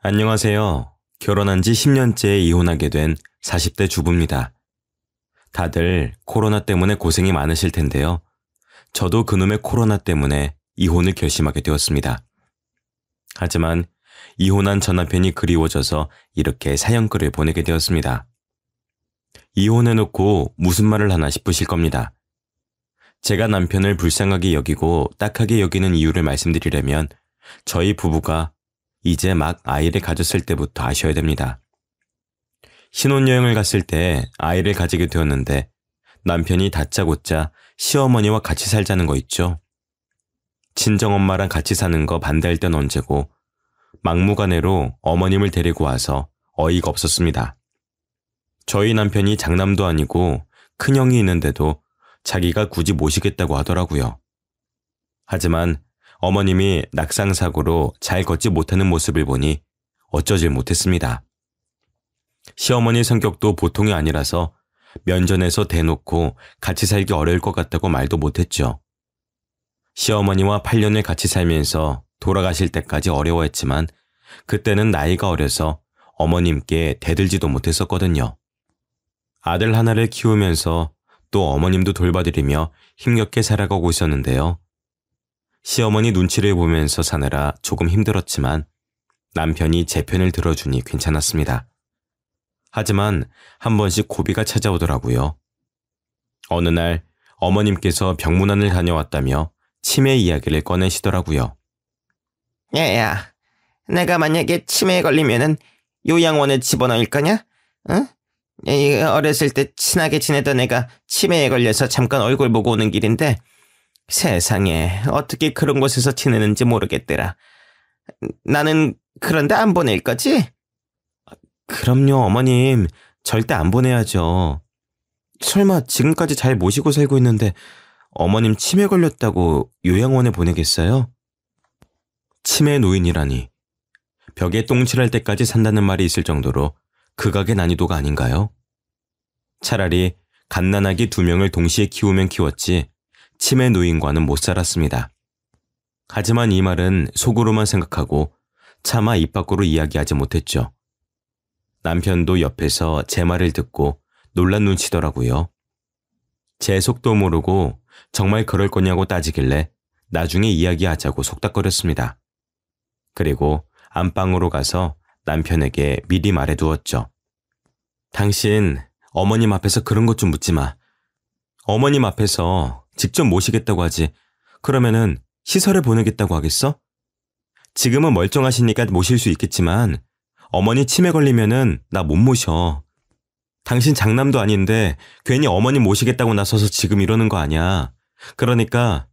안녕하세요. 결혼한 지 10년째 이혼하게 된 40대 주부입니다. 다들 코로나 때문에 고생이 많으실 텐데요. 저도 그놈의 코로나 때문에 이혼을 결심하게 되었습니다. 하지만 이혼한 전 남편이 그리워져서 이렇게 사연글을 보내게 되었습니다. 이혼해놓고 무슨 말을 하나 싶으실 겁니다. 제가 남편을 불쌍하게 여기고 딱하게 여기는 이유를 말씀드리려면 저희 부부가 이제 막 아이를 가졌을 때부터 아셔야 됩니다. 신혼여행을 갔을 때 아이를 가지게 되었는데 남편이 다짜고짜 시어머니와 같이 살자는 거 있죠. 친정엄마랑 같이 사는 거 반대할 땐 언제고 막무가내로 어머님을 데리고 와서 어이가 없었습니다. 저희 남편이 장남도 아니고 큰형이 있는데도 자기가 굳이 모시겠다고 하더라고요. 하지만 어머님이 낙상사고로 잘 걷지 못하는 모습을 보니 어쩌질 못했습니다. 시어머니 성격도 보통이 아니라서 면전에서 대놓고 같이 살기 어려울 것 같다고 말도 못했죠. 시어머니와 8년을 같이 살면서 돌아가실 때까지 어려워했지만 그때는 나이가 어려서 어머님께 대들지도 못했었거든요. 아들 하나를 키우면서 또 어머님도 돌봐드리며 힘겹게 살아가고 있었는데요. 시어머니 눈치를 보면서 사느라 조금 힘들었지만 남편이 제 편을 들어주니 괜찮았습니다. 하지만 한 번씩 고비가 찾아오더라고요. 어느 날 어머님께서 병문안을 다녀왔다며 치매 이야기를 꺼내시더라고요. 야야, 내가 만약에 치매에 걸리면은 요양원에 집어넣을 거냐? 응? 어렸을 때 친하게 지내던 애가 치매에 걸려서 잠깐 얼굴 보고 오는 길인데 세상에 어떻게 그런 곳에서 지내는지 모르겠더라. 나는 그런데 안 보낼 거지? 그럼요, 어머님. 절대 안 보내야죠. 설마 지금까지 잘 모시고 살고 있는데 어머님 치매 걸렸다고 요양원에 보내겠어요? 치매 노인이라니. 벽에 똥칠할 때까지 산다는 말이 있을 정도로 극악의 난이도가 아닌가요? 차라리 갓난아기 2명을 동시에 키우면 키웠지 치매 노인과는 못 살았습니다. 하지만 이 말은 속으로만 생각하고 차마 입 밖으로 이야기하지 못했죠. 남편도 옆에서 제 말을 듣고 놀란 눈치더라고요. 제 속도 모르고 정말 그럴 거냐고 따지길래 나중에 이야기하자고 속닥거렸습니다. 그리고 안방으로 가서 남편에게 미리 말해두었죠. 당신 어머님 앞에서 그런 것 좀 묻지 마. 어머님 앞에서 직접 모시겠다고 하지. 그러면은 시설에 보내겠다고 하겠어? 지금은 멀쩡하시니까 모실 수 있겠지만 어머니 치매 걸리면은 나 못 모셔. 당신 장남도 아닌데 괜히 어머님 모시겠다고 나서서 지금 이러는 거 아니야. 그러니까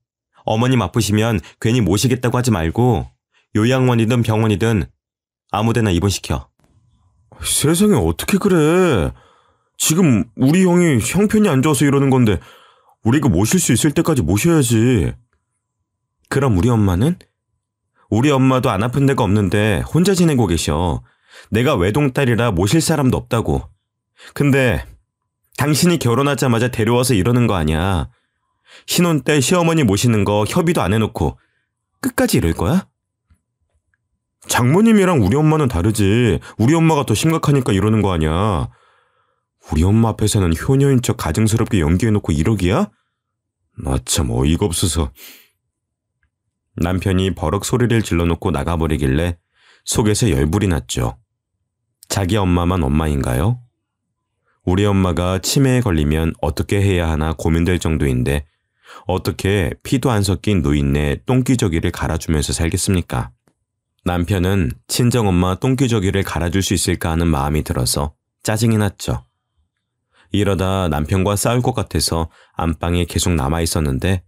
어머님 아프시면 괜히 모시겠다고 하지 말고 요양원이든 병원이든 아무데나 입원시켜. 세상에 어떻게 그래. 지금 우리 형이 형편이 안 좋아서 이러는 건데 우리가 모실 수 있을 때까지 모셔야지. 그럼 우리 엄마는? 우리 엄마도 안 아픈 데가 없는데 혼자 지내고 계셔. 내가 외동딸이라 모실 사람도 없다고. 근데 당신이 결혼하자마자 데려와서 이러는 거 아니야. 신혼 때 시어머니 모시는 거 협의도 안 해놓고 끝까지 이럴 거야? 장모님이랑 우리 엄마는 다르지. 우리 엄마가 더 심각하니까 이러는 거 아니야. 우리 엄마 앞에서는 효녀인 척 가증스럽게 연기해놓고 이러기야? 나 참 어이가 없어서. 남편이 버럭 소리를 질러놓고 나가버리길래 속에서 열불이 났죠. 자기 엄마만 엄마인가요? 우리 엄마가 치매에 걸리면 어떻게 해야 하나 고민될 정도인데 어떻게 피도 안 섞인 노인네 똥기저귀를 갈아주면서 살겠습니까? 남편은 친정엄마 똥기저귀를 갈아줄 수 있을까 하는 마음이 들어서 짜증이 났죠. 이러다 남편과 싸울 것 같아서 안방에 계속 남아 있었는데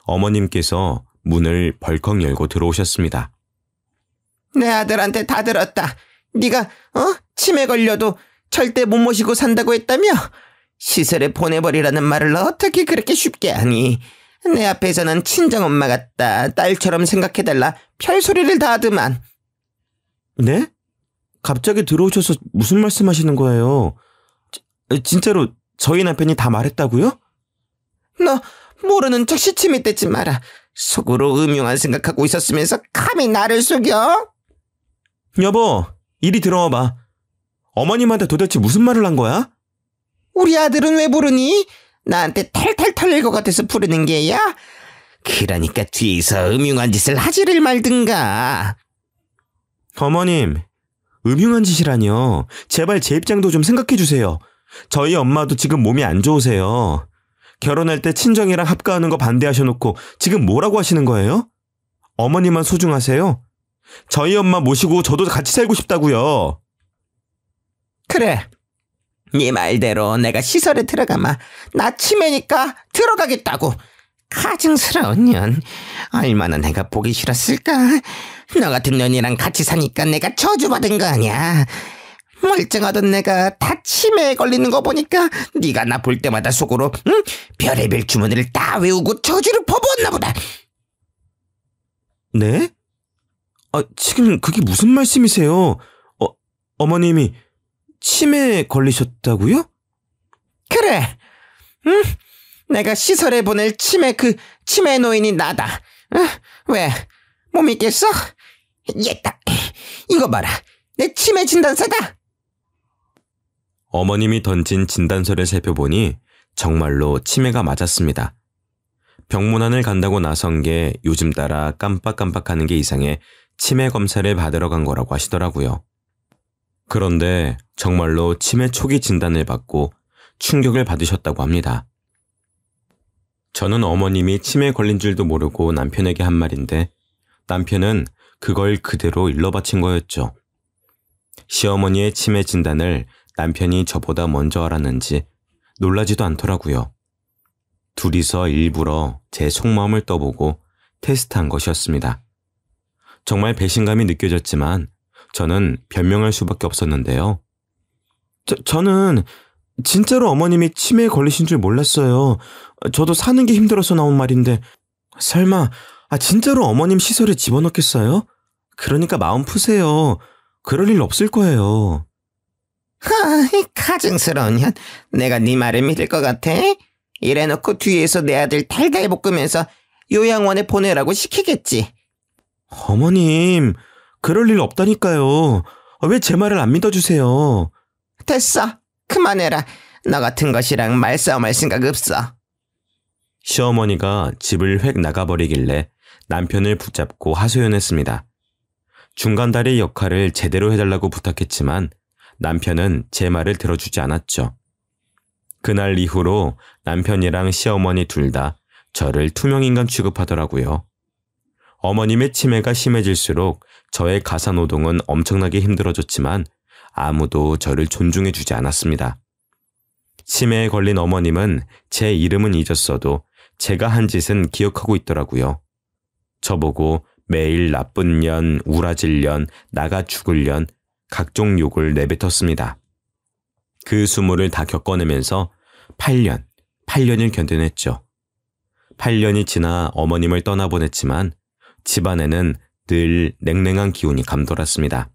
어머님께서 문을 벌컥 열고 들어오셨습니다. 내 아들한테 다 들었다. 네가 치매 걸려도 절대 못 모시고 산다고 했다며? 시설에 보내버리라는 말을 어떻게 그렇게 쉽게 하니? 내 앞에서는 친정엄마 같다. 딸처럼 생각해달라. 별소리를 다 하더만. 네? 갑자기 들어오셔서 무슨 말씀하시는 거예요? 진짜로 저희 남편이 다 말했다고요? 너 모르는 척 시침이 떼지 마라. 속으로 음흉한 생각하고 있었으면서 감히 나를 속여? 여보, 이리 들어와봐. 어머님한테 도대체 무슨 말을 한 거야? 우리 아들은 왜 부르니? 나한테 탈탈 털릴 것 같아서 부르는 게야? 그러니까 뒤에서 음흉한 짓을 하지를 말든가. 어머님, 음흉한 짓이라뇨. 제발 제 입장도 좀 생각해 주세요. 저희 엄마도 지금 몸이 안 좋으세요. 결혼할 때 친정이랑 합가하는 거 반대하셔놓고 지금 뭐라고 하시는 거예요? 어머님만 소중하세요? 저희 엄마 모시고 저도 같이 살고 싶다고요. 그래, 네 말대로 내가 시설에 들어가마. 나 치매니까 들어가겠다고. 가증스러운 년, 얼마나 내가 보기 싫었을까. 너 같은 년이랑 같이 사니까 내가 저주받은 거 아니야. 멀쩡하던 내가 다 치매에 걸리는 거 보니까 네가 나 볼 때마다 속으로 별의별 주문을 다 외우고 저주를 퍼부었나 보다. 네? 지금 그게 무슨 말씀이세요? 어머님이 치매에 걸리셨다고요? 그래. 내가 시설에 보낼 치매 노인이 나다. 왜? 못 믿겠어? 얘다. 이거 봐라. 내 치매 진단서다. 어머님이 던진 진단서를 살펴보니 정말로 치매가 맞았습니다. 병문안을 간다고 나선 게 요즘 따라 깜빡깜빡하는 게 이상해 치매 검사를 받으러 간 거라고 하시더라고요. 그런데 정말로 치매 초기 진단을 받고 충격을 받으셨다고 합니다. 저는 어머님이 치매에 걸린 줄도 모르고 남편에게 한 말인데 남편은 그걸 그대로 일러바친 거였죠. 시어머니의 치매 진단을 남편이 저보다 먼저 알았는지 놀라지도 않더라고요. 둘이서 일부러 제 속마음을 떠보고 테스트한 것이었습니다. 정말 배신감이 느껴졌지만 저는 변명할 수밖에 없었는데요. 저는 진짜로 어머님이 치매에 걸리신 줄 몰랐어요. 저도 사는 게 힘들어서 나온 말인데 설마 진짜로 어머님 시설에 집어넣겠어요? 그러니까 마음 푸세요. 그럴 일 없을 거예요. 가증스러운 년. 내가 네 말을 믿을 것 같아? 이래놓고 뒤에서 내 아들 달달 볶으면서 요양원에 보내라고 시키겠지. 어머님, 그럴 일 없다니까요. 왜 제 말을 안 믿어주세요? 됐어. 그만해라. 너 같은 것이랑 말싸움할 생각 없어. 시어머니가 집을 획 나가버리길래 남편을 붙잡고 하소연했습니다. 중간다리 역할을 제대로 해달라고 부탁했지만 남편은 제 말을 들어주지 않았죠. 그날 이후로 남편이랑 시어머니 둘 다 저를 투명인간 취급하더라고요. 어머님의 치매가 심해질수록 저의 가사노동은 엄청나게 힘들어졌지만 아무도 저를 존중해주지 않았습니다. 치매에 걸린 어머님은 제 이름은 잊었어도 제가 한 짓은 기억하고 있더라고요. 저보고 매일 나쁜 년, 우라질 년, 나가 죽을 년 각종 욕을 내뱉었습니다. 그 수모를 다 겪어내면서 8년을 견뎌냈죠. 8년이 지나 어머님을 떠나보냈지만 집안에는 늘 냉랭한 기운이 감돌았습니다.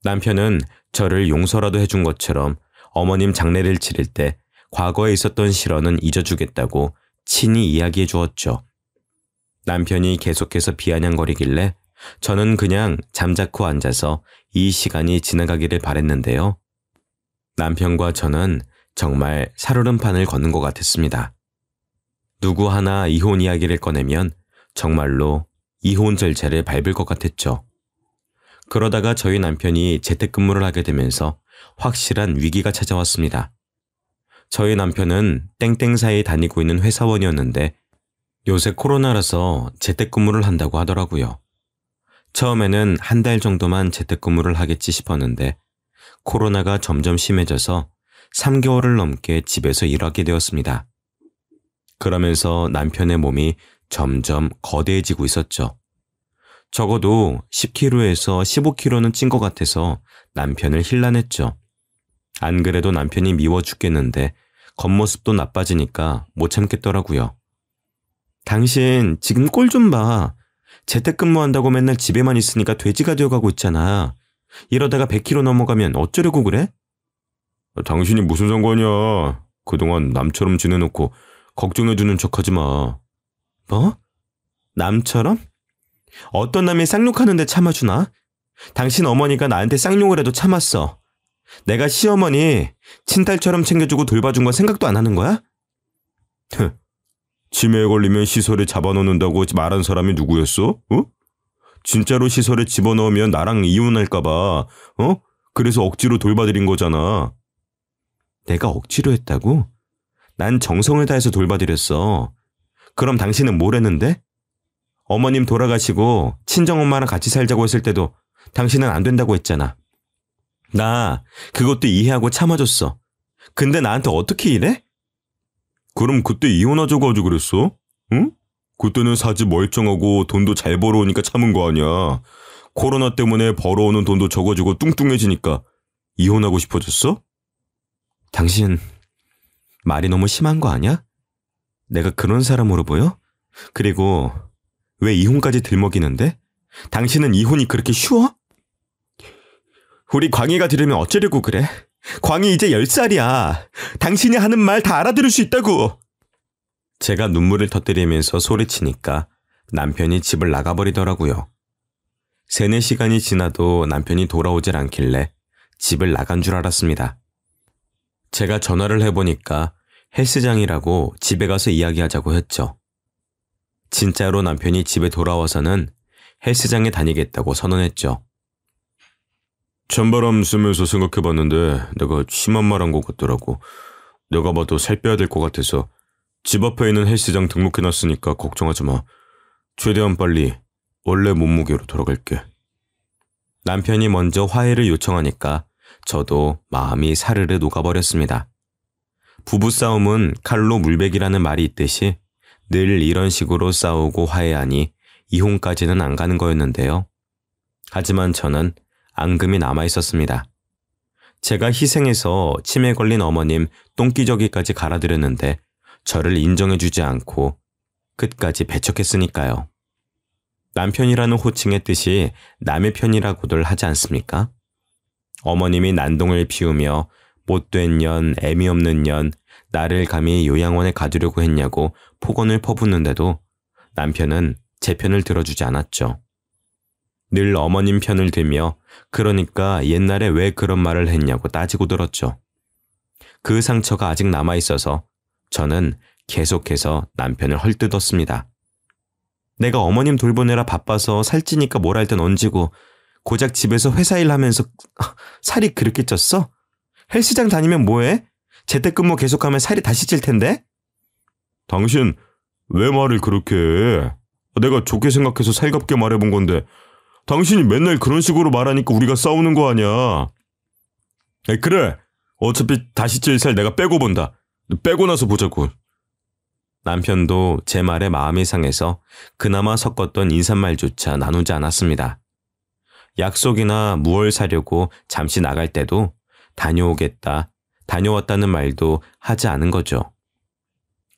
남편은 저를 용서라도 해준 것처럼 어머님 장례를 치를 때 과거에 있었던 실언은 잊어주겠다고 친히 이야기해 주었죠. 남편이 계속해서 비아냥거리길래 저는 그냥 잠자코 앉아서 이 시간이 지나가기를 바랬는데요. 남편과 저는 정말 살얼음판을 걷는 것 같았습니다. 누구 하나 이혼 이야기를 꺼내면 정말로 이혼 절차를 밟을 것 같았죠. 그러다가 저희 남편이 재택근무를 하게 되면서 확실한 위기가 찾아왔습니다. 저희 남편은 땡땡사에 다니고 있는 회사원이었는데 요새 코로나라서 재택근무를 한다고 하더라고요. 처음에는 한 달 정도만 재택근무를 하겠지 싶었는데 코로나가 점점 심해져서 3개월을 넘게 집에서 일하게 되었습니다. 그러면서 남편의 몸이 점점 거대해지고 있었죠. 적어도 10kg에서 15kg는 찐 것 같아서 남편을 힐난했죠. 안 그래도 남편이 미워 죽겠는데 겉모습도 나빠지니까 못 참겠더라고요. 당신 지금 꼴 좀 봐. 재택근무한다고 맨날 집에만 있으니까 돼지가 되어가고 있잖아. 이러다가 100kg 넘어가면 어쩌려고 그래? 당신이 무슨 상관이야. 그동안 남처럼 지내놓고 걱정해주는 척하지 마. 뭐? 남처럼? 어떤 남이 쌍욕하는데 참아주나? 당신 어머니가 나한테 쌍욕을 해도 참았어. 내가 시어머니 친딸처럼 챙겨주고 돌봐준 건 생각도 안 하는 거야? 치매에 걸리면 시설에 잡아넣는다고 말한 사람이 누구였어? 진짜로 시설에 집어넣으면 나랑 이혼할까봐, 그래서 억지로 돌봐드린 거잖아. 내가 억지로 했다고? 난 정성을 다해서 돌봐드렸어. 그럼 당신은 뭘 했는데? 어머님 돌아가시고 친정엄마랑 같이 살자고 했을 때도 당신은 안 된다고 했잖아. 나 그것도 이해하고 참아줬어. 근데 나한테 어떻게 이래? 그럼 그때 이혼하자고 하지 그랬어? 응? 그때는 사지 멀쩡하고 돈도 잘 벌어오니까 참은 거 아니야. 코로나 때문에 벌어오는 돈도 적어지고 뚱뚱해지니까 이혼하고 싶어졌어? 당신 말이 너무 심한 거 아니야? 내가 그런 사람으로 보여? 그리고 왜 이혼까지 들먹이는데? 당신은 이혼이 그렇게 쉬워? 우리 광희가 들으면 어쩌려고 그래? 광희 이제 10살이야. 당신이 하는 말 다 알아들을 수 있다고. 제가 눈물을 터뜨리면서 소리치니까 남편이 집을 나가버리더라고요. 3-4시간이 지나도 남편이 돌아오질 않길래 집을 나간 줄 알았습니다. 제가 전화를 해보니까 헬스장이라고 집에 가서 이야기하자고 했죠. 진짜로 남편이 집에 돌아와서는 헬스장에 다니겠다고 선언했죠. 찬바람 쐬면서 생각해봤는데 내가 심한 말 한 것 같더라고. 내가 봐도 살 빼야 될 것 같아서 집 앞에 있는 헬스장 등록해놨으니까 걱정하지 마. 최대한 빨리 원래 몸무게로 돌아갈게. 남편이 먼저 화해를 요청하니까 저도 마음이 사르르 녹아버렸습니다. 부부싸움은 칼로 물베기라는 말이 있듯이 늘 이런 식으로 싸우고 화해하니 이혼까지는 안 가는 거였는데요. 하지만 저는 앙금이 남아있었습니다. 제가 희생해서 치매 걸린 어머님 똥기저귀까지 갈아드렸는데 저를 인정해주지 않고 끝까지 배척했으니까요. 남편이라는 호칭의 뜻이 남의 편이라고들 하지 않습니까? 어머님이 난동을 피우며 못된 년, 애미 없는 년, 나를 감히 요양원에 가두려고 했냐고 폭언을 퍼붓는데도 남편은 제 편을 들어주지 않았죠. 늘 어머님 편을 들며 그러니까 옛날에 왜 그런 말을 했냐고 따지고 들었죠. 그 상처가 아직 남아있어서 저는 계속해서 남편을 헐뜯었습니다. 내가 어머님 돌보느라 바빠서 살찌니까 뭘 할 땐 얹이고 고작 집에서 회사 일하면서 살이 그렇게 쪘어? 헬스장 다니면 뭐해? 재택근무 계속하면 살이 다시 찔 텐데? 당신 왜 말을 그렇게 해? 내가 좋게 생각해서 살갑게 말해본 건데 당신이 맨날 그런 식으로 말하니까 우리가 싸우는 거 아니야. 그래. 어차피 다시 찔 살 내가 빼고 본다. 빼고 나서 보자고. 남편도 제 말에 마음이 상해서 그나마 섞었던 인사말조차 나누지 않았습니다. 약속이나 무얼 사려고 잠시 나갈 때도 다녀오겠다, 다녀왔다는 말도 하지 않은 거죠.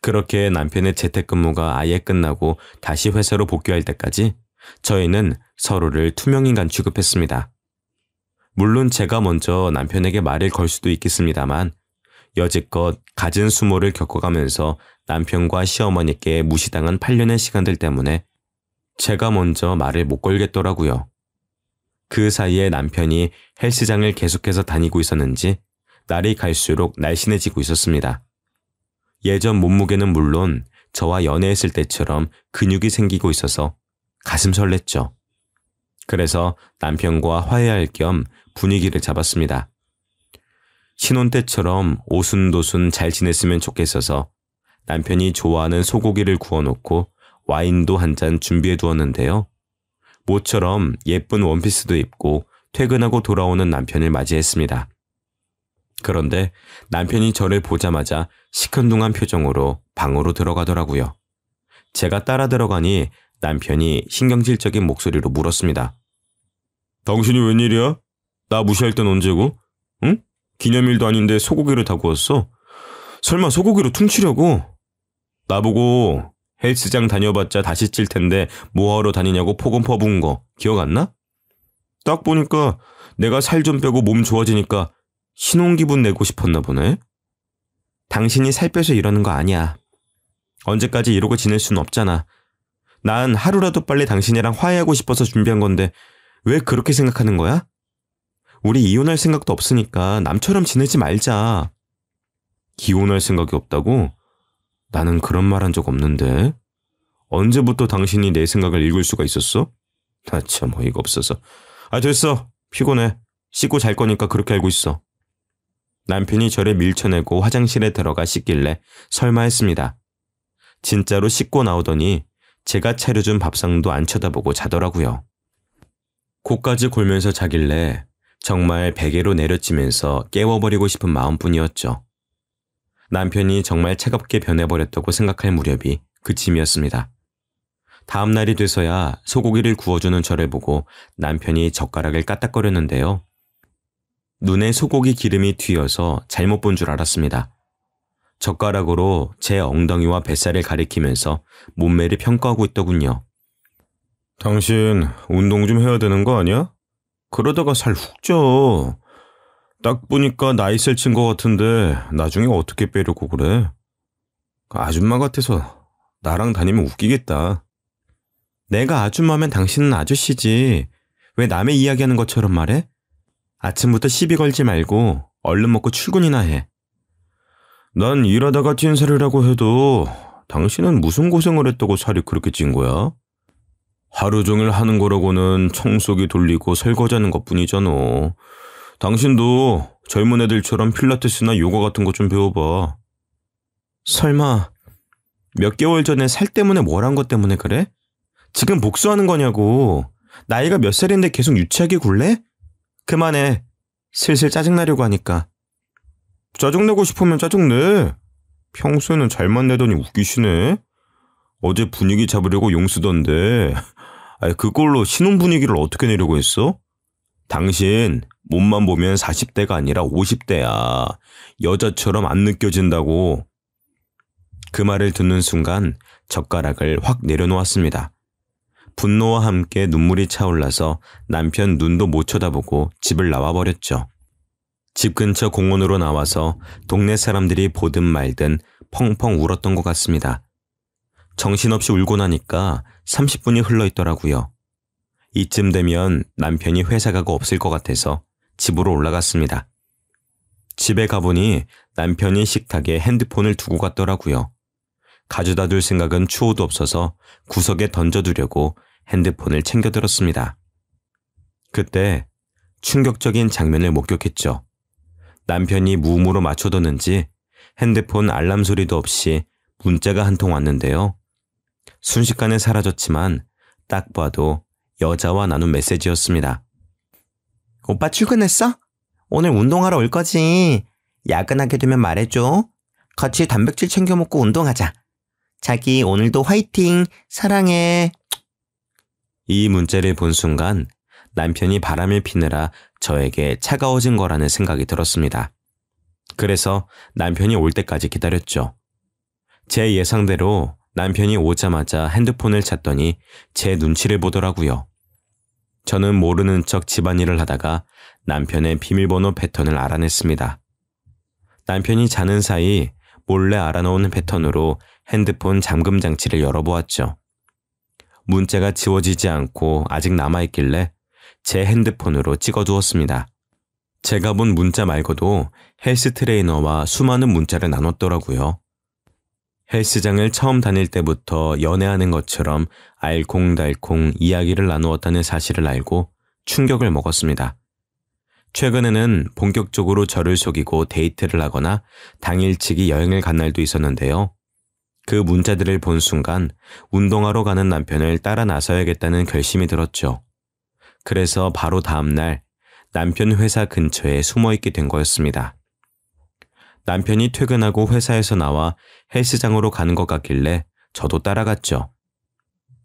그렇게 남편의 재택근무가 아예 끝나고 다시 회사로 복귀할 때까지 저희는 서로를 투명인간 취급했습니다. 물론 제가 먼저 남편에게 말을 걸 수도 있겠습니다만 여지껏 갖은 수모를 겪어가면서 남편과 시어머니께 무시당한 8년의 시간들 때문에 제가 먼저 말을 못 걸겠더라고요. 그 사이에 남편이 헬스장을 계속해서 다니고 있었는지 날이 갈수록 날씬해지고 있었습니다. 예전 몸무게는 물론 저와 연애했을 때처럼 근육이 생기고 있어서 가슴 설렜죠. 그래서 남편과 화해할 겸 분위기를 잡았습니다. 신혼 때처럼 오순도순 잘 지냈으면 좋겠어서 남편이 좋아하는 소고기를 구워놓고 와인도 한 잔 준비해 두었는데요. 모처럼 예쁜 원피스도 입고 퇴근하고 돌아오는 남편을 맞이했습니다. 그런데 남편이 저를 보자마자 시큰둥한 표정으로 방으로 들어가더라고요. 제가 따라 들어가니 남편이 신경질적인 목소리로 물었습니다. 당신이 웬일이야? 나 무시할 땐 언제고? 응? 기념일도 아닌데 소고기를 다 구웠어? 설마 소고기로 퉁치려고? 나보고 헬스장 다녀봤자 다시 찔 텐데 뭐하러 다니냐고 폭언 퍼부은 거 기억 안 나? 딱 보니까 내가 살 좀 빼고 몸 좋아지니까 신혼기분 내고 싶었나 보네? 당신이 살 빼서 이러는 거 아니야. 언제까지 이러고 지낼 순 없잖아. 난 하루라도 빨리 당신이랑 화해하고 싶어서 준비한 건데 왜 그렇게 생각하는 거야? 우리 이혼할 생각도 없으니까 남처럼 지내지 말자. 이혼할 생각이 없다고? 나는 그런 말 한 적 없는데. 언제부터 당신이 내 생각을 읽을 수가 있었어? 나 참 어이가 없어서. 됐어. 피곤해. 씻고 잘 거니까 그렇게 알고 있어. 남편이 저를 밀쳐내고 화장실에 들어가 씻길래 설마 했습니다. 진짜로 씻고 나오더니 제가 차려준 밥상도 안 쳐다보고 자더라고요. 코까지 골면서 자길래 정말 베개로 내려치면서 깨워버리고 싶은 마음뿐이었죠. 남편이 정말 차갑게 변해버렸다고 생각할 무렵이 그쯤이었습니다. 다음 날이 돼서야 소고기를 구워주는 저를 보고 남편이 젓가락을 까딱거렸는데요. 눈에 소고기 기름이 튀어서 잘못 본 줄 알았습니다. 젓가락으로 제 엉덩이와 뱃살을 가리키면서 몸매를 평가하고 있더군요. 당신 운동 좀 해야 되는 거 아니야? 그러다가 살 훅 쪄. 딱 보니까 나이 셀 친 거 같은데 나중에 어떻게 빼려고 그래? 아줌마 같아서 나랑 다니면 웃기겠다. 내가 아줌마면 당신은 아저씨지. 왜 남의 이야기하는 것처럼 말해? 아침부터 시비 걸지 말고 얼른 먹고 출근이나 해. 난 일하다가 찐 살이라고 해도 당신은 무슨 고생을 했다고 살이 그렇게 찐 거야? 하루 종일 하는 거라고는 청소기 돌리고 설거지하는 것뿐이잖아. 당신도 젊은 애들처럼 필라테스나 요가 같은 거 좀 배워봐. 설마 몇 개월 전에 살 때문에 뭘 한 것 때문에 그래? 지금 복수하는 거냐고. 나이가 몇 살인데 계속 유치하게 굴래? 그만해. 슬슬 짜증나려고 하니까. 짜증내고 싶으면 짜증내. 평소에는 잘만 내더니 웃기시네. 어제 분위기 잡으려고 용 쓰던데 그걸로 신혼 분위기를 어떻게 내려고 했어? 당신 몸만 보면 40대가 아니라 50대야. 여자처럼 안 느껴진다고. 그 말을 듣는 순간 젓가락을 확 내려놓았습니다. 분노와 함께 눈물이 차올라서 남편 눈도 못 쳐다보고 집을 나와버렸죠. 집 근처 공원으로 나와서 동네 사람들이 보든 말든 펑펑 울었던 것 같습니다. 정신없이 울고 나니까 30분이 흘러있더라고요. 이쯤 되면 남편이 회사 가고 없을 것 같아서 집으로 올라갔습니다. 집에 가보니 남편이 식탁에 핸드폰을 두고 갔더라고요. 가져다 둘 생각은 추호도 없어서 구석에 던져두려고 핸드폰을 챙겨들었습니다. 그때 충격적인 장면을 목격했죠. 남편이 무음으로 맞춰뒀는지 핸드폰 알람 소리도 없이 문자가 한 통 왔는데요. 순식간에 사라졌지만 딱 봐도 여자와 나눈 메시지였습니다. 오빠 출근했어? 오늘 운동하러 올 거지? 야근하게 되면 말해줘. 같이 단백질 챙겨 먹고 운동하자. 자기 오늘도 화이팅! 사랑해! 이 문자를 본 순간 남편이 바람을 피느라 저에게 차가워진 거라는 생각이 들었습니다. 그래서 남편이 올 때까지 기다렸죠. 제 예상대로 남편이 오자마자 핸드폰을 찾더니 제 눈치를 보더라고요. 저는 모르는 척 집안일을 하다가 남편의 비밀번호 패턴을 알아냈습니다. 남편이 자는 사이 몰래 알아놓은 패턴으로 핸드폰 잠금 장치를 열어보았죠. 문자가 지워지지 않고 아직 남아있길래 제 핸드폰으로 찍어두었습니다. 제가 본 문자 말고도 헬스 트레이너와 수많은 문자를 나눴더라고요. 헬스장을 처음 다닐 때부터 연애하는 것처럼 알콩달콩 이야기를 나누었다는 사실을 알고 충격을 먹었습니다. 최근에는 본격적으로 저를 속이고 데이트를 하거나 당일치기 여행을 간 날도 있었는데요. 그 문자들을 본 순간 운동하러 가는 남편을 따라 나서야겠다는 결심이 들었죠. 그래서 바로 다음 날 남편 회사 근처에 숨어있게 된 거였습니다. 남편이 퇴근하고 회사에서 나와 헬스장으로 가는 것 같길래 저도 따라갔죠.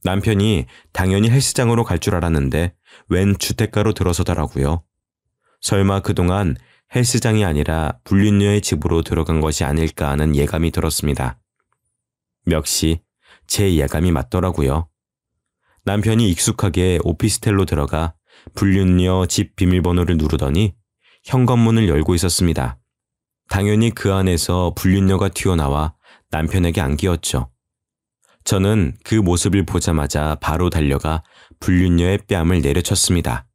남편이 당연히 헬스장으로 갈 줄 알았는데 웬 주택가로 들어서더라고요. 설마 그동안 헬스장이 아니라 불륜녀의 집으로 들어간 것이 아닐까 하는 예감이 들었습니다. 역시 제 예감이 맞더라고요. 남편이 익숙하게 오피스텔로 들어가 불륜녀 집 비밀번호를 누르더니 현관문을 열고 있었습니다. 당연히 그 안에서 불륜녀가 튀어나와 남편에게 안기었죠. 저는 그 모습을 보자마자 바로 달려가 불륜녀의 뺨을 내려쳤습니다.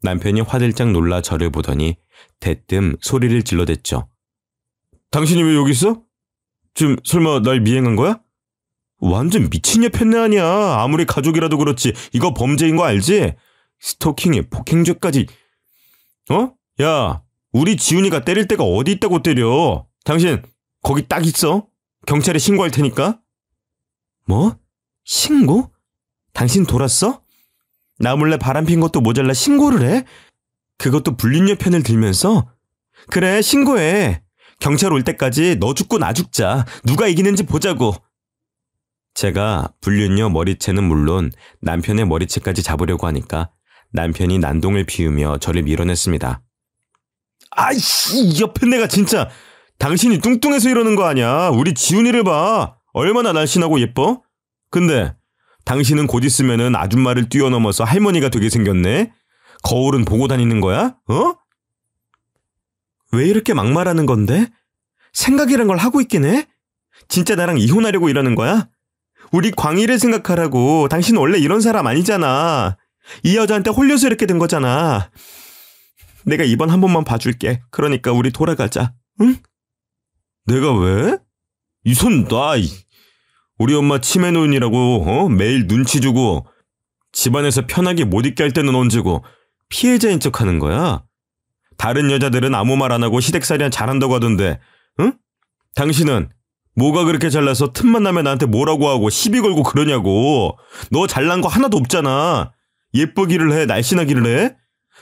남편이 화들짝 놀라 저를 보더니 대뜸 소리를 질러댔죠. 당신이 왜 여기 있어? 지금 설마 날 미행한 거야? 완전 미친 년 편네 아니야. 아무리 가족이라도 그렇지. 이거 범죄인 거 알지? 스토킹에 폭행죄까지. 야, 우리 지훈이가 때릴 데가 어디 있다고 때려. 당신 거기 딱 있어. 경찰에 신고할 테니까. 뭐? 신고? 당신 돌았어? 나 몰래 바람핀 것도 모자라 신고를 해? 그것도 불륜녀 편을 들면서? 그래, 신고해. 경찰 올 때까지 너 죽고 나 죽자. 누가 이기는지 보자고. 제가 불륜녀 머리채는 물론 남편의 머리채까지 잡으려고 하니까 남편이 난동을 피우며 저를 밀어냈습니다. 아이씨, 옆에 내가 진짜. 당신이 뚱뚱해서 이러는 거 아니야. 우리 지훈이를 봐. 얼마나 날씬하고 예뻐? 근데 당신은 곧 있으면은 아줌마를 뛰어넘어서 할머니가 되게 생겼네? 거울은 보고 다니는 거야? 왜 이렇게 막말하는 건데? 생각이란 걸 하고 있긴 해? 진짜 나랑 이혼하려고 이러는 거야? 우리 광희를 생각하라고. 당신 원래 이런 사람 아니잖아. 이 여자한테 홀려서 이렇게 된 거잖아. 내가 이번 한 번만 봐줄게. 그러니까 우리 돌아가자. 응? 내가 왜? 이 손 놔. 우리 엄마 치매 노인이라고 매일 눈치 주고 집안에서 편하게 못 있게 할 때는 언제고 피해자인 척하는 거야? 다른 여자들은 아무 말 안 하고 시댁살이나 잘한다고 하던데, 응? 당신은 뭐가 그렇게 잘나서 틈만 나면 나한테 뭐라고 하고 시비 걸고 그러냐고. 너 잘난 거 하나도 없잖아. 예쁘기를 해, 날씬하기를 해?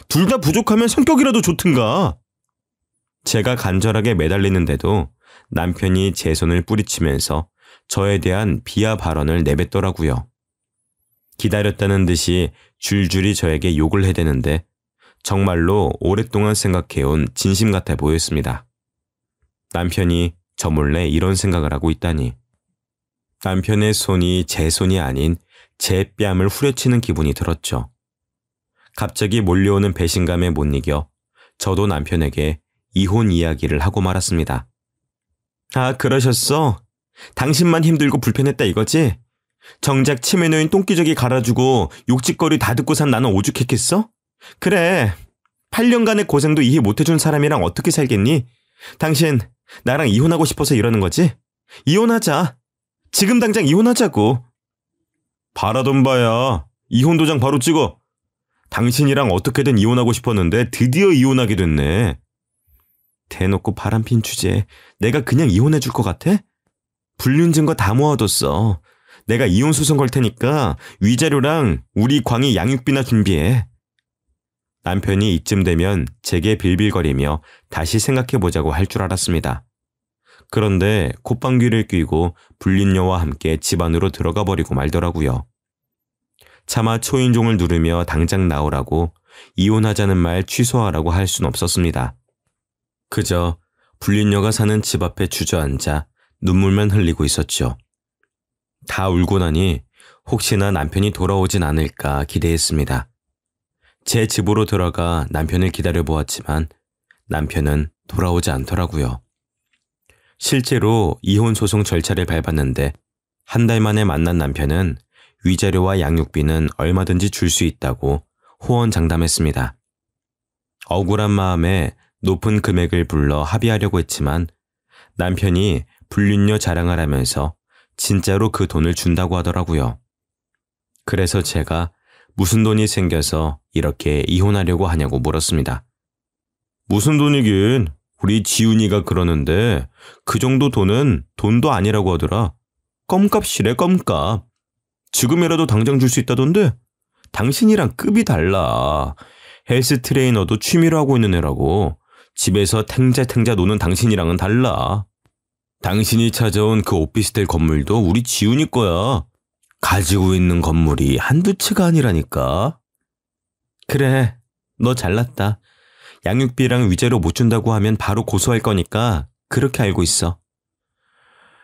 둘 다 부족하면 성격이라도 좋든가. 제가 간절하게 매달리는데도 남편이 제 손을 뿌리치면서 저에 대한 비하 발언을 내뱉더라고요. 기다렸다는 듯이 줄줄이 저에게 욕을 해대는데 정말로 오랫동안 생각해온 진심 같아 보였습니다. 남편이 저 몰래 이런 생각을 하고 있다니. 남편의 손이 제 손이 아닌 제 뺨을 후려치는 기분이 들었죠. 갑자기 몰려오는 배신감에 못 이겨 저도 남편에게 이혼 이야기를 하고 말았습니다. 아, 그러셨어? 당신만 힘들고 불편했다 이거지? 정작 치매 노인 똥기저귀 갈아주고 욕짓거리 다 듣고 산 나는 오죽했겠어? 그래, 8년간의 고생도 이해 못해준 사람이랑 어떻게 살겠니? 당신 나랑 이혼하고 싶어서 이러는 거지? 이혼하자. 지금 당장 이혼하자고. 바라던 바야. 이혼 도장 바로 찍어. 당신이랑 어떻게든 이혼하고 싶었는데 드디어 이혼하게 됐네. 대놓고 바람핀 주제에 내가 그냥 이혼해 줄 것 같아? 불륜 증거 다 모아뒀어. 내가 이혼 소송 걸 테니까 위자료랑 우리 광희 양육비나 준비해. 남편이 이쯤 되면 제게 빌빌거리며 다시 생각해보자고 할 줄 알았습니다. 그런데 콧방귀를 뀌고 불륜녀와 함께 집 안으로 들어가 버리고 말더라고요. 차마 초인종을 누르며 당장 나오라고 이혼하자는 말 취소하라고 할 순 없었습니다. 그저 불륜녀가 사는 집 앞에 주저앉아 눈물만 흘리고 있었죠. 다 울고 나니 혹시나 남편이 돌아오진 않을까 기대했습니다. 제 집으로 들어가 남편을 기다려보았지만 남편은 돌아오지 않더라고요. 실제로 이혼 소송 절차를 밟았는데 한 달 만에 만난 남편은 위자료와 양육비는 얼마든지 줄 수 있다고 호언장담했습니다. 억울한 마음에 높은 금액을 불러 합의하려고 했지만 남편이 불륜녀 자랑을 하면서 진짜로 그 돈을 준다고 하더라고요. 그래서 제가 무슨 돈이 생겨서 이렇게 이혼하려고 하냐고 물었습니다. 무슨 돈이긴, 우리 지훈이가 그러는데 그 정도 돈은 돈도 아니라고 하더라. 껌값이래, 껌값. 지금이라도 당장 줄 수 있다던데? 당신이랑 급이 달라. 헬스 트레이너도 취미로 하고 있는 애라고. 집에서 탱자탱자 노는 당신이랑은 달라. 당신이 찾아온 그 오피스텔 건물도 우리 지훈이 거야. 가지고 있는 건물이 한두 채가 아니라니까. 그래, 너 잘났다. 양육비랑 위자료 못 준다고 하면 바로 고소할 거니까 그렇게 알고 있어.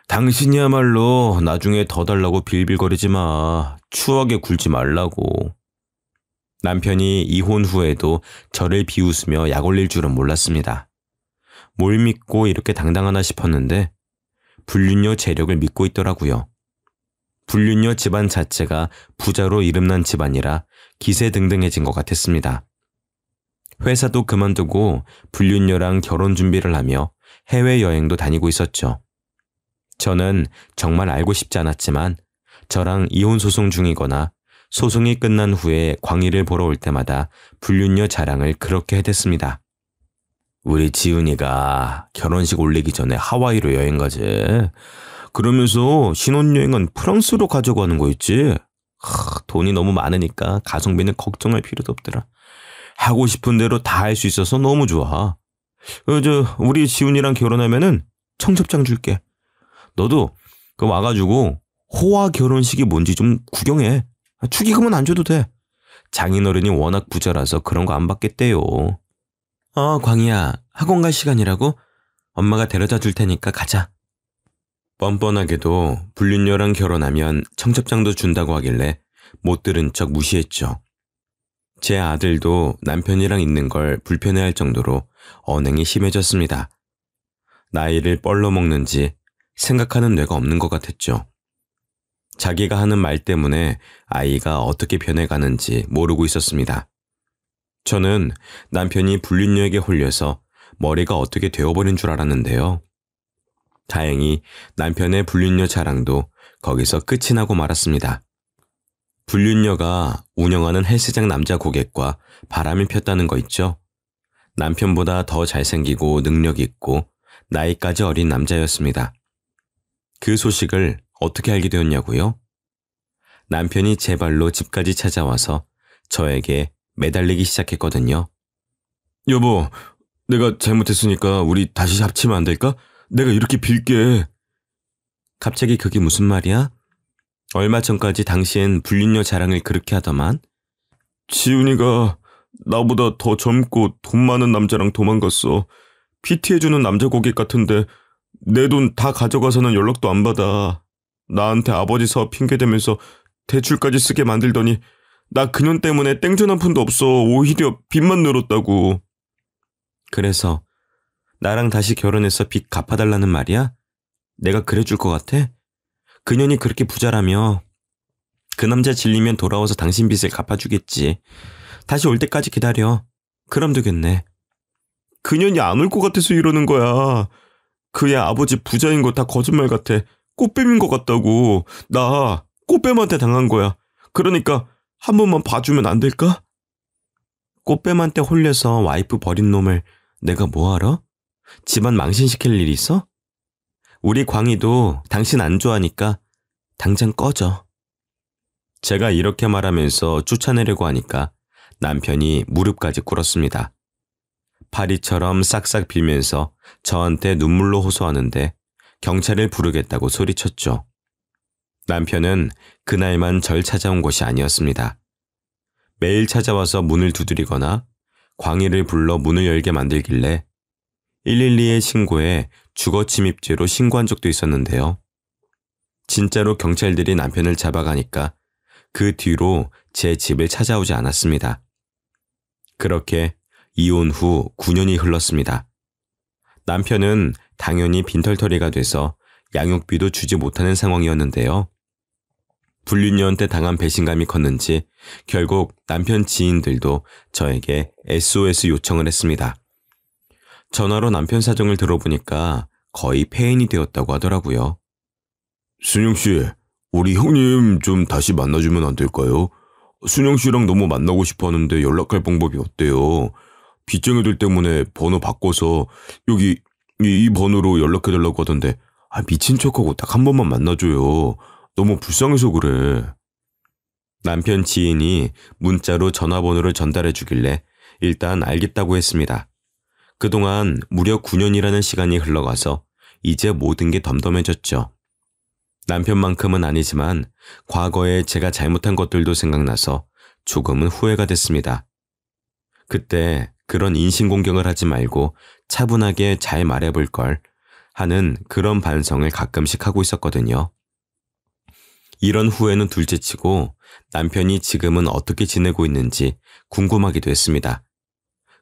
당신이야말로 나중에 더 달라고 빌빌거리지 마. 추억에 굴지 말라고. 남편이 이혼 후에도 저를 비웃으며 약 올릴 줄은 몰랐습니다. 뭘 믿고 이렇게 당당하나 싶었는데 불륜녀 재력을 믿고 있더라고요. 불륜녀 집안 자체가 부자로 이름난 집안이라 기세등등해진 것 같았습니다. 회사도 그만두고 불륜녀랑 결혼 준비를 하며 해외여행도 다니고 있었죠. 저는 정말 알고 싶지 않았지만 저랑 이혼 소송 중이거나 소송이 끝난 후에 광희를 보러 올 때마다 불륜녀 자랑을 그렇게 해댔습니다. 우리 지훈이가 결혼식 올리기 전에 하와이로 여행 가지. 그러면서 신혼여행은 프랑스로 가자고 하는 거 있지. 돈이 너무 많으니까 가성비는 걱정할 필요도 없더라. 하고 싶은 대로 다 할 수 있어서 너무 좋아. 우리 지훈이랑 결혼하면은 청첩장 줄게. 너도 와가지고 호화 결혼식이 뭔지 좀 구경해. 축의금은 안 줘도 돼. 장인어른이 워낙 부자라서 그런 거 안 받겠대요. 광희야, 학원 갈 시간이라고? 엄마가 데려다 줄 테니까 가자. 뻔뻔하게도 불륜녀랑 결혼하면 청첩장도 준다고 하길래 못 들은 척 무시했죠. 제 아들도 남편이랑 있는 걸 불편해할 정도로 언행이 심해졌습니다. 나이를 뻘로 먹는지 생각하는 뇌가 없는 것 같았죠. 자기가 하는 말 때문에 아이가 어떻게 변해가는지 모르고 있었습니다. 저는 남편이 불륜녀에게 홀려서 머리가 어떻게 되어버린 줄 알았는데요. 다행히 남편의 불륜녀 자랑도 거기서 끝이 나고 말았습니다. 불륜녀가 운영하는 헬스장 남자 고객과 바람을 폈다는 거 있죠? 남편보다 더 잘생기고 능력 있고 나이까지 어린 남자였습니다. 그 소식을 어떻게 알게 되었냐고요? 남편이 제 발로 집까지 찾아와서 저에게 매달리기 시작했거든요. 여보, 내가 잘못했으니까 우리 다시 합치면 안 될까? 내가 이렇게 빌게. 갑자기 그게 무슨 말이야? 얼마 전까지 당신 불륜녀 자랑을 그렇게 하더만. 지훈이가 나보다 더 젊고 돈 많은 남자랑 도망갔어. PT해주는 남자 고객 같은데 내 돈 다 가져가서는 연락도 안 받아. 나한테 아버지 사업 핑계대면서 대출까지 쓰게 만들더니 나 그년 때문에 땡전 한 푼도 없어. 오히려 빚만 늘었다고. 그래서 나랑 다시 결혼해서 빚 갚아달라는 말이야? 내가 그래줄 것 같아? 그년이 그렇게 부자라며. 그 남자 질리면 돌아와서 당신 빚을 갚아주겠지. 다시 올 때까지 기다려. 그럼 되겠네. 그년이 안 올 것 같아서 이러는 거야. 그의 아버지 부자인 거 다 거짓말 같아. 꽃뱀인 것 같다고. 나 꽃뱀한테 당한 거야. 그러니까 한 번만 봐주면 안 될까? 꽃뱀한테 홀려서 와이프 버린 놈을 내가 뭐 알아? 집안 망신시킬 일이 있어? 우리 광희도 당신 안 좋아하니까 당장 꺼져. 제가 이렇게 말하면서 쫓아내려고 하니까 남편이 무릎까지 꿇었습니다. 파리처럼 싹싹 빌면서 저한테 눈물로 호소하는데 경찰을 부르겠다고 소리쳤죠. 남편은 그날만 절 찾아온 것이 아니었습니다. 매일 찾아와서 문을 두드리거나 광희를 불러 문을 열게 만들길래 112에 신고해 주거침입죄로 신고한 적도 있었는데요. 진짜로 경찰들이 남편을 잡아가니까 그 뒤로 제 집을 찾아오지 않았습니다. 그렇게 이혼 후 9년이 흘렀습니다. 남편은 당연히 빈털터리가 돼서 양육비도 주지 못하는 상황이었는데요. 불륜녀한테 당한 배신감이 컸는지 결국 남편 지인들도 저에게 SOS 요청을 했습니다. 전화로 남편 사정을 들어보니까 거의 폐인이 되었다고 하더라고요. 순영씨, 우리 형님 좀 다시 만나주면 안 될까요? 순영씨랑 너무 만나고 싶어 하는데 연락할 방법이 어때요? 빚쟁이들 때문에 번호 바꿔서 여기 이 번호로 연락해달라고 하던데 미친 척하고 딱 한 번만 만나줘요. 너무 불쌍해서 그래. 남편 지인이 문자로 전화번호를 전달해 주길래 일단 알겠다고 했습니다. 그동안 무려 9년이라는 시간이 흘러가서 이제 모든 게 덤덤해졌죠. 남편만큼은 아니지만 과거에 제가 잘못한 것들도 생각나서 조금은 후회가 됐습니다. 그때 그런 인신공격을 하지 말고 차분하게 잘 말해볼 걸 하는 그런 반성을 가끔씩 하고 있었거든요. 이런 후회는 둘째치고 남편이 지금은 어떻게 지내고 있는지 궁금하기도 했습니다.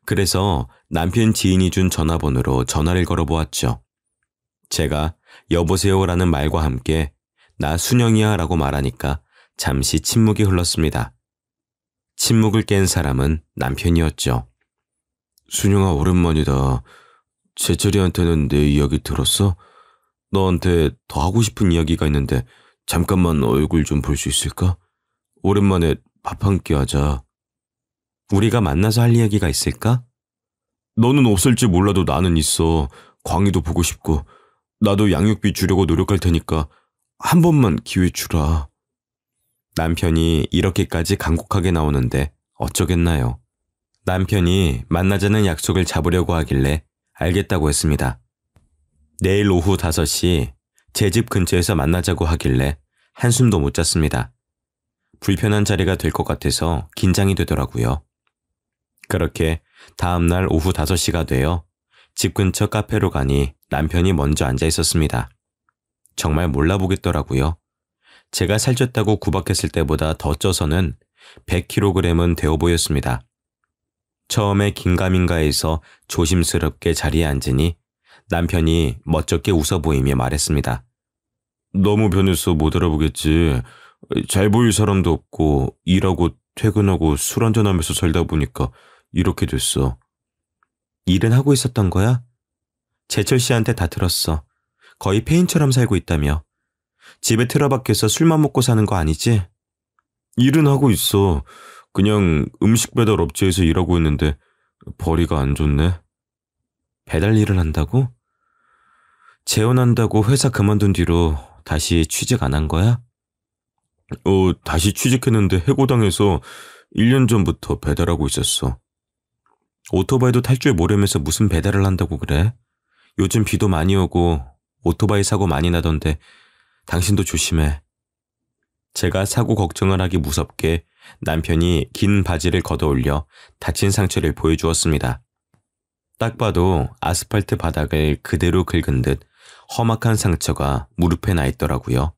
그래서 남편 지인이 준 전화번호로 전화를 걸어보았죠. 제가 여보세요라는 말과 함께 나 순영이야 라고 말하니까 잠시 침묵이 흘렀습니다. 침묵을 깬 사람은 남편이었죠. 순영아, 오랜만이다. 제철이한테는 내 이야기 들었어? 너한테 더 하고 싶은 이야기가 있는데 잠깐만 얼굴 좀 볼 수 있을까? 오랜만에 밥 한 끼 하자. 우리가 만나서 할 이야기가 있을까? 너는 없을지 몰라도 나는 있어. 광희도 보고 싶고. 나도 양육비 주려고 노력할 테니까 한 번만 기회 주라. 남편이 이렇게까지 간곡하게 나오는데 어쩌겠나요? 남편이 만나자는 약속을 잡으려고 하길래 알겠다고 했습니다. 내일 오후 5시 제 집 근처에서 만나자고 하길래 한숨도 못 잤습니다. 불편한 자리가 될 것 같아서 긴장이 되더라고요. 그렇게 다음날 오후 5시가 되어 집 근처 카페로 가니 남편이 먼저 앉아 있었습니다. 정말 몰라보겠더라고요. 제가 살쪘다고 구박했을 때보다 더 쪄서는 100kg은 되어 보였습니다. 처음에 긴가민가해서 조심스럽게 자리에 앉으니 남편이 멋쩍게 웃어 보이며 말했습니다. 너무 변해서 못 알아보겠지. 잘 보일 사람도 없고 일하고 퇴근하고 술 한잔하면서 살다 보니까 이렇게 됐어. 일은 하고 있었던 거야? 제철 씨한테 다 들었어. 거의 폐인처럼 살고 있다며. 집에 틀어박혀서 술만 먹고 사는 거 아니지? 일은 하고 있어. 그냥 음식 배달 업체에서 일하고 있는데 벌이가 안 좋네. 배달 일을 한다고? 재혼한다고 회사 그만둔 뒤로 다시 취직 안 한 거야? 다시 취직했는데 해고당해서 1년 전부터 배달하고 있었어. 오토바이도 탈 줄 모르면서 무슨 배달을 한다고 그래? 요즘 비도 많이 오고 오토바이 사고 많이 나던데 당신도 조심해. 제가 사고 걱정을 하기 무섭게 남편이 긴 바지를 걷어올려 다친 상처를 보여주었습니다. 딱 봐도 아스팔트 바닥을 그대로 긁은 듯 험악한 상처가 무릎에 나 있더라고요.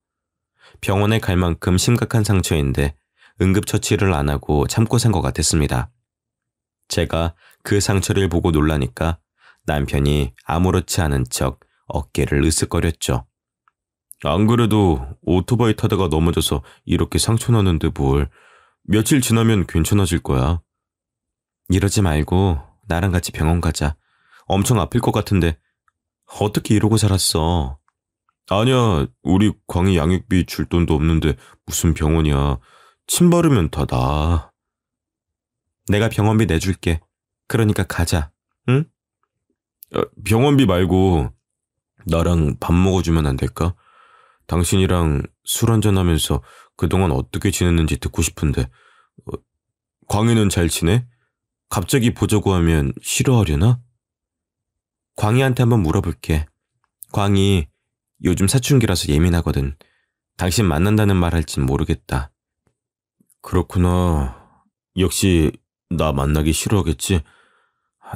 병원에 갈 만큼 심각한 상처인데 응급처치를 안 하고 참고 산 것 같았습니다. 제가 그 상처를 보고 놀라니까 남편이 아무렇지 않은 척 어깨를 으쓱거렸죠. 안 그래도 오토바이 타다가 넘어져서 이렇게 상처 나는데 뭘. 며칠 지나면 괜찮아질 거야. 이러지 말고 나랑 같이 병원 가자. 엄청 아플 것 같은데 어떻게 이러고 살았어? 아니야, 우리 광희 양육비 줄 돈도 없는데 무슨 병원이야. 침 바르면 다 나아. 내가 병원비 내줄게. 그러니까 가자. 응? 병원비 말고 나랑 밥 먹어주면 안 될까? 당신이랑 술 한잔하면서 그동안 어떻게 지냈는지 듣고 싶은데. 광희는 잘 지내? 갑자기 보자고 하면 싫어하려나? 광희한테 한번 물어볼게. 광희 요즘 사춘기라서 예민하거든. 당신 만난다는 말 할진 모르겠다. 그렇구나. 역시 나 만나기 싫어하겠지?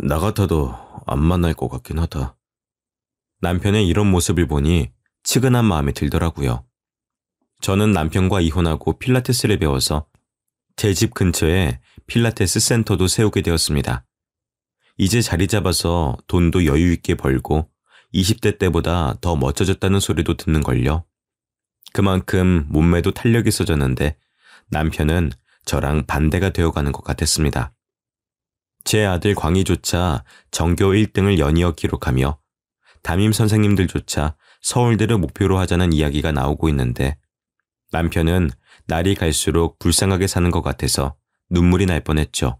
나 같아도 안 만날 것 같긴 하다. 남편의 이런 모습을 보니 측은한 마음이 들더라고요. 저는 남편과 이혼하고 필라테스를 배워서 제 집 근처에 필라테스 센터도 세우게 되었습니다. 이제 자리 잡아서 돈도 여유 있게 벌고 20대 때보다 더 멋져졌다는 소리도 듣는걸요. 그만큼 몸매도 탄력이 있어졌는데 남편은 저랑 반대가 되어가는 것 같았습니다. 제 아들 광희조차 전교 1등을 연이어 기록하며 담임 선생님들조차 서울대를 목표로 하자는 이야기가 나오고 있는데 남편은 날이 갈수록 불쌍하게 사는 것 같아서 눈물이 날 뻔했죠.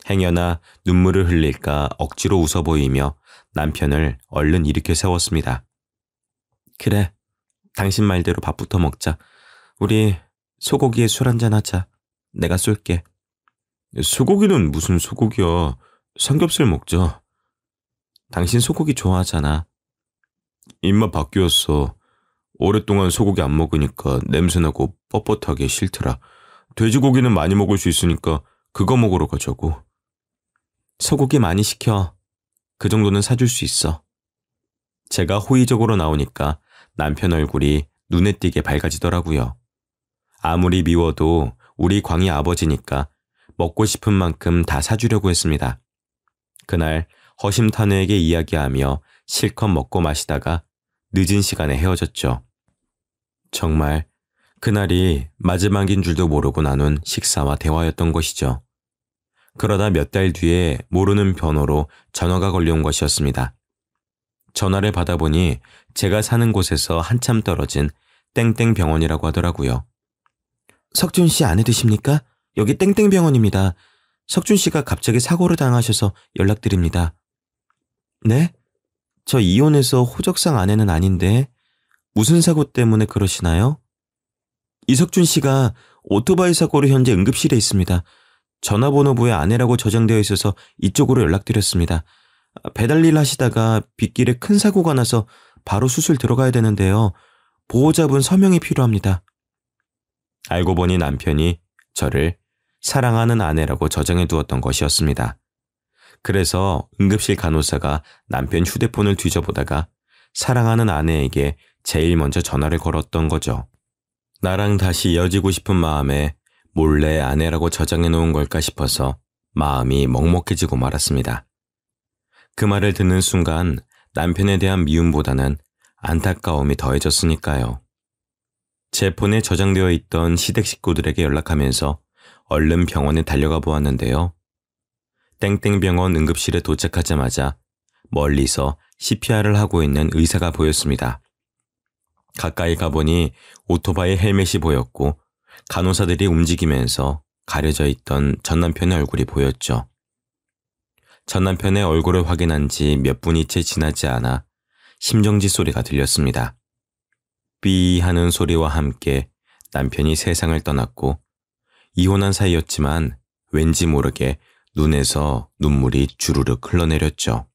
행여나 눈물을 흘릴까 억지로 웃어 보이며 남편을 얼른 일으켜 세웠습니다. 그래, 당신 말대로 밥부터 먹자. 우리 소고기에 술 한잔 하자. 내가 쏠게. 소고기는 무슨 소고기야. 삼겹살 먹자. 당신 소고기 좋아하잖아. 입맛 바뀌었어. 오랫동안 소고기 안 먹으니까 냄새나고 뻣뻣하게 싫더라. 돼지고기는 많이 먹을 수 있으니까 그거 먹으러 가자고. 소고기 많이 시켜. 그 정도는 사줄 수 있어. 제가 호의적으로 나오니까 남편 얼굴이 눈에 띄게 밝아지더라고요. 아무리 미워도 우리 광희 아버지니까 먹고 싶은 만큼 다 사주려고 했습니다. 그날 허심탄회하게 이야기하며 실컷 먹고 마시다가 늦은 시간에 헤어졌죠. 정말 그날이 마지막인 줄도 모르고 나눈 식사와 대화였던 것이죠. 그러다 몇 달 뒤에 모르는 번호로 전화가 걸려온 것이었습니다. 전화를 받아보니 제가 사는 곳에서 한참 떨어진 땡땡 병원이라고 하더라고요. 석준 씨 아내 되십니까? 여기 땡땡 병원입니다. 석준 씨가 갑자기 사고를 당하셔서 연락드립니다. 네? 저 이혼해서 호적상 아내는 아닌데 무슨 사고 때문에 그러시나요? 이석준 씨가 오토바이 사고로 현재 응급실에 있습니다. 전화번호부에 아내라고 저장되어 있어서 이쪽으로 연락드렸습니다. 배달 일 하시다가 빗길에 큰 사고가 나서 바로 수술 들어가야 되는데요. 보호자분 서명이 필요합니다. 알고 보니 남편이 저를 사랑하는 아내라고 저장해 두었던 것이었습니다. 그래서 응급실 간호사가 남편 휴대폰을 뒤져보다가 사랑하는 아내에게 제일 먼저 전화를 걸었던 거죠. 나랑 다시 이어지고 싶은 마음에 몰래 아내라고 저장해 놓은 걸까 싶어서 마음이 먹먹해지고 말았습니다. 그 말을 듣는 순간 남편에 대한 미움보다는 안타까움이 더해졌으니까요. 제 폰에 저장되어 있던 시댁 식구들에게 연락하면서 얼른 병원에 달려가 보았는데요. 땡땡병원 응급실에 도착하자마자 멀리서 CPR을 하고 있는 의사가 보였습니다. 가까이 가보니 오토바이 헬멧이 보였고 간호사들이 움직이면서 가려져 있던 전 남편의 얼굴이 보였죠. 전 남편의 얼굴을 확인한 지 몇 분이 채 지나지 않아 심정지 소리가 들렸습니다. 삐 하는 소리와 함께 남편이 세상을 떠났고 이혼한 사이였지만 왠지 모르게 눈에서 눈물이 주르륵 흘러내렸죠.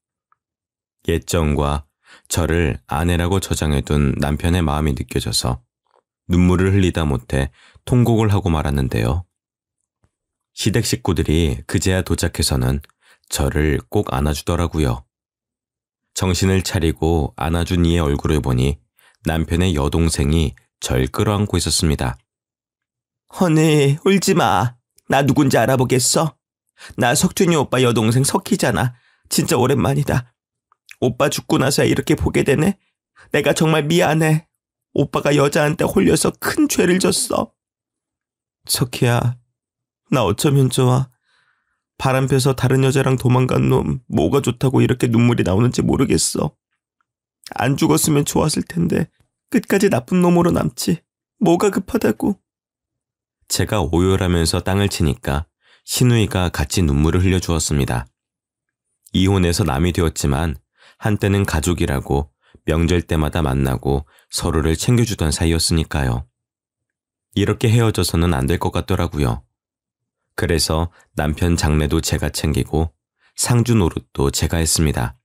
예정과 저를 아내라고 저장해둔 남편의 마음이 느껴져서 눈물을 흘리다 못해 통곡을 하고 말았는데요. 시댁 식구들이 그제야 도착해서는 저를 꼭 안아주더라고요. 정신을 차리고 안아준 이의 얼굴을 보니 남편의 여동생이 절 끌어안고 있었습니다. 허니 울지 마. 나 누군지 알아보겠어? 나 석준이 오빠 여동생 석희잖아. 진짜 오랜만이다. 오빠 죽고 나서야 이렇게 보게 되네. 내가 정말 미안해. 오빠가 여자한테 홀려서 큰 죄를 졌어. 석희야, 나 어쩌면 좋아. 바람 펴서 다른 여자랑 도망간 놈 뭐가 좋다고 이렇게 눈물이 나오는지 모르겠어. 안 죽었으면 좋았을 텐데 끝까지 나쁜 놈으로 남지. 뭐가 급하다고. 제가 오열하면서 땅을 치니까 신우이가 같이 눈물을 흘려주었습니다. 이혼해서 남이 되었지만 한때는 가족이라고 명절 때마다 만나고 서로를 챙겨주던 사이였으니까요. 이렇게 헤어져서는 안 될 것 같더라고요. 그래서 남편 장례도 제가 챙기고 상주 노릇도 제가 했습니다.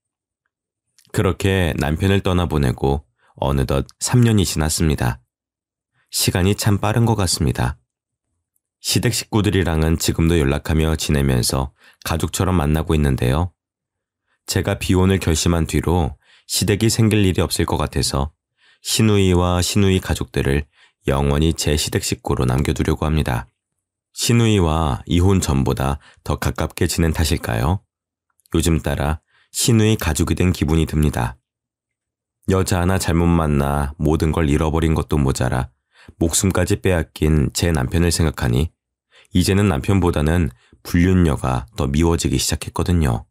그렇게 남편을 떠나보내고 어느덧 3년이 지났습니다. 시간이 참 빠른 것 같습니다. 시댁 식구들이랑은 지금도 연락하며 지내면서 가족처럼 만나고 있는데요. 제가 비혼을 결심한 뒤로 시댁이 생길 일이 없을 것 같아서 신우이와 신우이 가족들을 영원히 제 시댁 식구로 남겨두려고 합니다. 신우이와 이혼 전보다 더 가깝게 지낸 탓일까요? 요즘 따라 신우이 가족이 된 기분이 듭니다. 여자 하나 잘못 만나 모든 걸 잃어버린 것도 모자라 목숨까지 빼앗긴 제 남편을 생각하니 이제는 남편보다는 불륜녀가 더 미워지기 시작했거든요.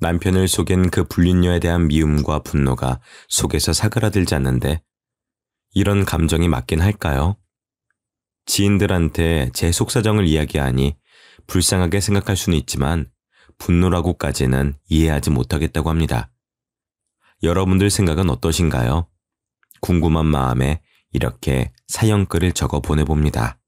남편을 속인 그 불륜녀에 대한 미움과 분노가 속에서 사그라들지 않는데 이런 감정이 맞긴 할까요? 지인들한테 제 속사정을 이야기하니 불쌍하게 생각할 수는 있지만 분노라고까지는 이해하지 못하겠다고 합니다. 여러분들 생각은 어떠신가요? 궁금한 마음에 이렇게 사연글을 적어 보내봅니다.